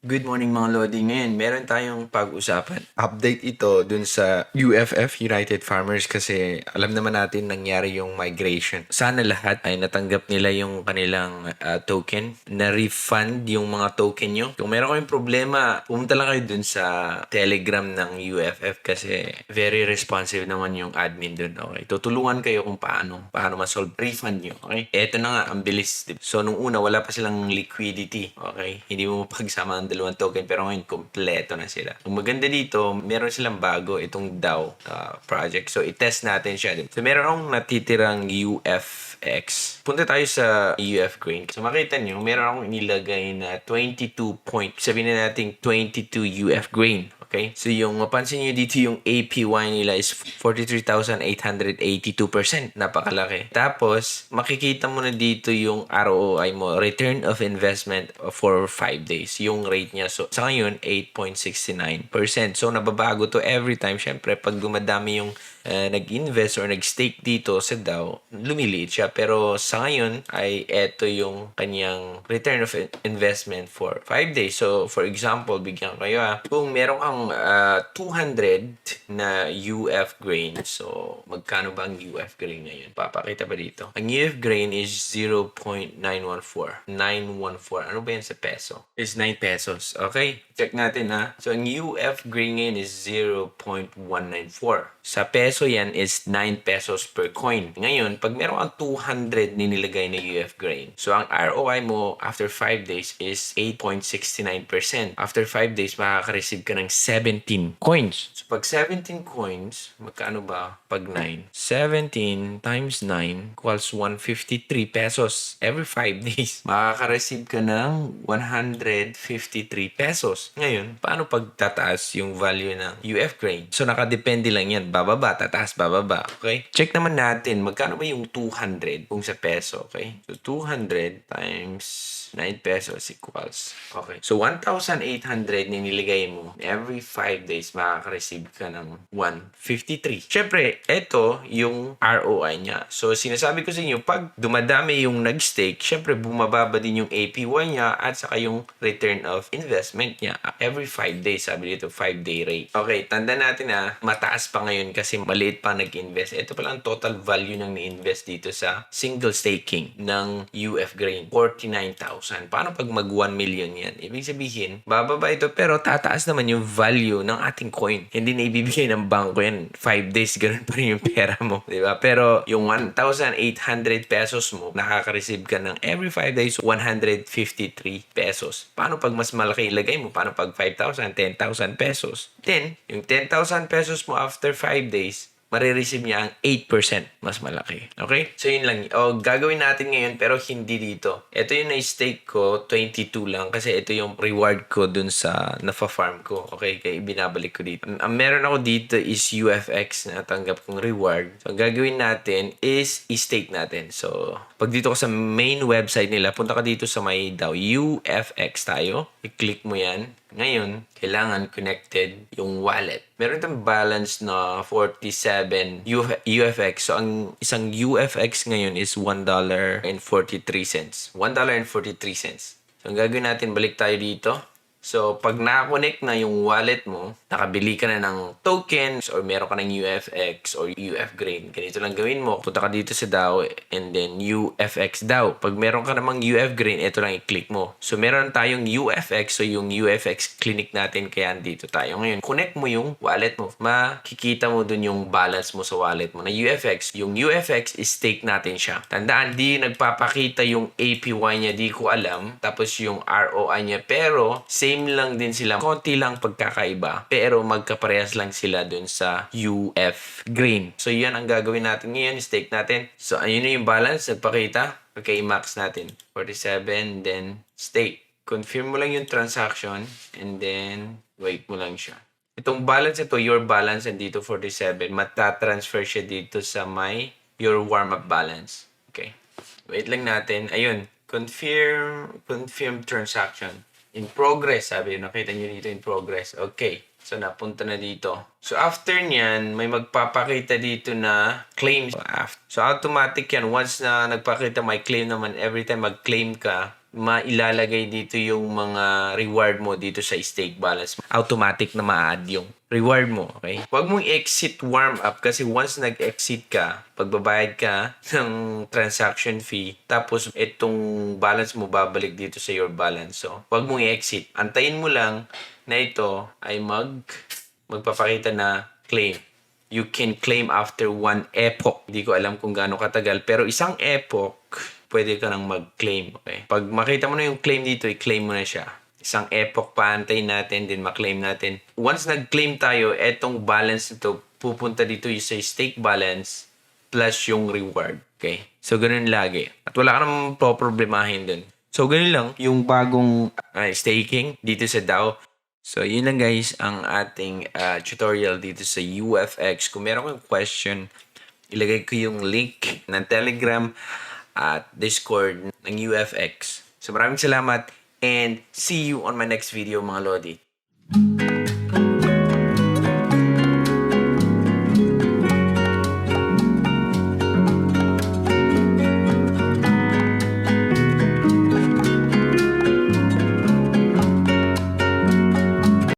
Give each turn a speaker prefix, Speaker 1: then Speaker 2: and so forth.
Speaker 1: Good morning mga Lodi. Ngayon, meron tayong pag-usapan. Update ito dun sa UFF, United Farmers, kasi alam naman natin nangyari yung migration. Sana lahat ay natanggap nila yung kanilang token, na-refund yung mga token nyo. Kung meron kayong problema, pumunta lang kayo dun sa Telegram ng UFF kasi very responsive naman yung admin dun. Okay? Tutulungan kayo kung paano ma-solve refund nyo. Okay? Eto na nga, ang bilis. So, nung una, wala pa silang liquidity. Okay? Hindi mo pagsama ang dalawang token pero ngayon kompleto na sila. Ang maganda dito, meron silang bago itong DAO project. So i-test natin siya. So meron akong natitirang Ufx. Punta tayo sa UF Grain. So makita nyo, meron akong inilagay na 22 point. Sabihin na natin 22 UF Grain. Okay? So yung mapansin nyo dito yung APY nila is 43,882%. Napakalaki. Tapos, makikita mo na dito yung ROI mo, return of investment for 5 days. Yung rate niya. So, sa ngayon, 8.69%. So, nababago to every time. Siyempre, pag dumadami yung nag-invest or nag-stake dito sa DAO, lumiliit siya. Pero sa ngayon ay eto yung kanyang return of investment for 5 days. So, for example, bigyan kayo kung meron kang 200 na UF grain. So, magkano ba ang UF grain ngayon? Papakita pa dito. Ang UF grain is 0.914. 914. Ano ba yan sa peso? Is 9 pesos. Okay? Check natin So, ang UF grain ngayon is 0.194. Sa peso yan is 9 pesos per coin. Ngayon, pag meron kang 200 nilagay na UF grain, so ang ROI mo after 5 days is 8.69%. After 5 days, makaka-receive ka ng 17 coins. So pag 17 coins, magkano ba pag 9? 17 times 9 equals 153 pesos every 5 days. Makaka-receive ka ng 153 pesos. Ngayon, paano pag tataas yung value ng UF grain? So nakadepende lang yan. Bababa, tataas, bababa. Okay? Check naman natin, magkano ba yung 200 kung sa peso? Okay? So 200 times 9 pesos equals. Okay. So 1,800 nilagay mo. Every 5 days, makaka-receive ka ng 153. Siyempre, ito yung ROI niya. So sinasabi ko sa inyo, pag dumadami yung nag-stake, siyempre bumababa din yung APY niya at saka yung return of investment niya. Every 5 days, sabi dito, 5-day rate. Okay, tanda natin mataas pa ngayon kasi maliit pa nag-invest. Ito pala ang total value ng ni-invest dito sa single staking ng UF Grain. 49,000. Paano pag mag 1 million yan? Ibig sabihin, bababa ito pero tataas naman yung value ng ating coin. Hindi na ibibigay ng bangko yan. 5 days, ganun pa rin yung pera mo. Diba? Pero yung 1,800 pesos mo, nakaka-receive ka ng every 5 days, 153 pesos. Paano pag mas malaki ilagay mo? Paano pag 5,000, 10,000 pesos? Then, yung 10,000 pesos mo after 5 days, marireceive niya ang 8%. Mas malaki. Okay? So, yun lang. Gagawin natin ngayon pero hindi dito. Ito yung na-stake ko, 22 lang. Kasi ito yung reward ko dun sa nafa-farm ko. Okay? Kaya binabalik ko dito. Ang meron ako dito is UFX na tanggap kong reward. So, ang gagawin natin is i-stake natin. So, pag dito ko sa main website nila, punta ka dito sa may DAO. UFX tayo. I-click mo yan. Ngayon, kailangan connected yung wallet. Meron itong balance na 47 UFX. So, ang isang UFX ngayon is $1.43. $1.43. So, ang gagawin natin, balik tayo dito. So, pag na-connect na yung wallet mo, nakabili ka na ng tokens or meron ka ng UFX or UF Grain. Ganito lang gawin mo. Punta ka dito sa DAO and then Ufx Dao. Pag meron ka namang UF Grain, ito lang i-click mo. So, meron tayong Ufx. So, yung Ufx clinic natin, kaya dito tayo. Ngayon, connect mo yung wallet mo. Makikita mo dun yung balance mo sa wallet mo na Ufx. Yung Ufx is stake natin siya. Tandaan, di nagpapakita yung APY niya, di ko alam. Tapos yung ROI niya. Pero, same lang din sila. Konti lang pagkakaiba. Pero magkaparehas lang sila dun sa UF Grain. So, yan ang gagawin natin ngayon. Stake natin. So, ayun na yung balance. Nagpakita. Okay, max natin. 47, then stake. Confirm mo lang yung transaction and then wait mo lang siya. Itong balance ito, your balance, and dito 47. Matatransfer siya dito sa your warm-up balance. Okay. Wait lang natin. Ayun. Confirm transaction. In progress, sabi. Nakita nyo dito in progress. Okay. So, napunta na dito. So, after nyan, may magpapakita dito na claim. So, automatic yan. Once na nagpakita may claim naman, every time mag-claim ka, mailalagay dito yung mga reward mo dito sa stake balance. Automatic na ma-add yung reward mo, okay? Huwag mong exit warm up kasi once nag-exit ka, pagbabayad ka ng transaction fee, tapos itong balance mo babalik dito sa your balance. So, huwag mong i-exit. Antayin mo lang na ito ay magpapakita na claim. You can claim after 1 epoch. Hindi ko alam kung gaano katagal. Pero isang epoch, pwede ka nang mag-claim. Okay? Pag makita mo na yung claim dito, i-claim mo na siya. Isang epoch pa, antayin natin, din ma-claim natin. Once nag-claim tayo, etong balance nito, pupunta dito yung sa stake balance plus yung reward. Okay? So, ganun lagi. At wala ka namang problemahin dun. So, ganun lang yung bagong staking dito sa DAO. So, yun lang guys ang ating tutorial dito sa Ufx. Kung meron kang question, ilagay ko yung link ng Telegram at Discord ng Ufx. So, maraming salamat and see you on my next video mga Lodi.